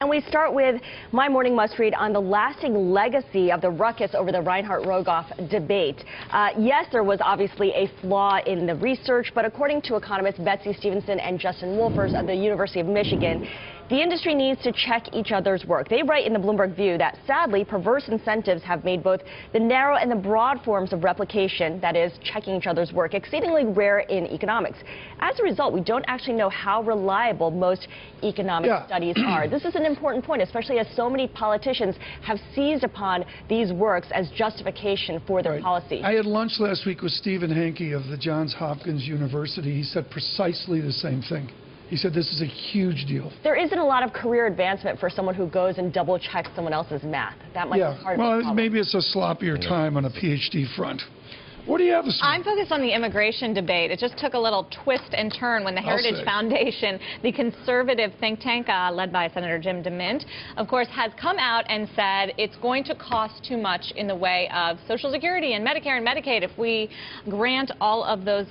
And we start with my morning must-read on the lasting legacy of the ruckus over the Reinhart-Rogoff debate. Yes, there was obviously a flaw in the research, but according to economists Betsy Stevenson and Justin Wolfers of the University of Michigan, the industry needs to check each other's work. They write in the Bloomberg View that, sadly, perverse incentives have made both the narrow and the broad forms of replication, that is, checking each other's work, exceedingly rare in economics. As a result, we don't actually know how reliable most economic studies are. This is an important point, especially as so many politicians have seized upon these works as justification for their policy. I had lunch last week with Stephen Hanke of the Johns Hopkins University. He said precisely the same thing. He said this is a huge deal. There isn't a lot of career advancement for someone who goes and double-checks someone else's math. That might be part of the problem. Well, maybe it's a sloppier time on a PhD front. What do you have this morning? I'm focused on the immigration debate. It just took a little twist and turn when the Heritage Foundation, the conservative think tank led by Senator Jim DeMint, of course, has come out and said it's going to cost too much in the way of Social Security and Medicare and Medicaid if we grant all of those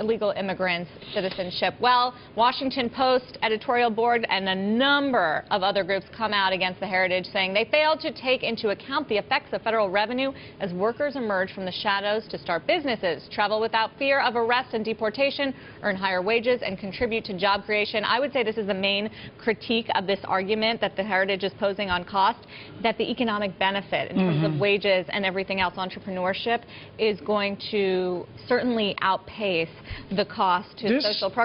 illegal immigrants citizenship. Well, Washington Post editorial board and a number of other groups come out against the Heritage, saying they failed to take into account the effects of federal revenue as workers emerge from the shadows to start businesses, travel without fear of arrest and deportation, earn higher wages, and contribute to job creation. I would say this is the main critique of this argument that the Heritage is posing on cost, that the economic benefit in terms of wages and everything else, entrepreneurship, is going to certainly outpace the cost to social programs.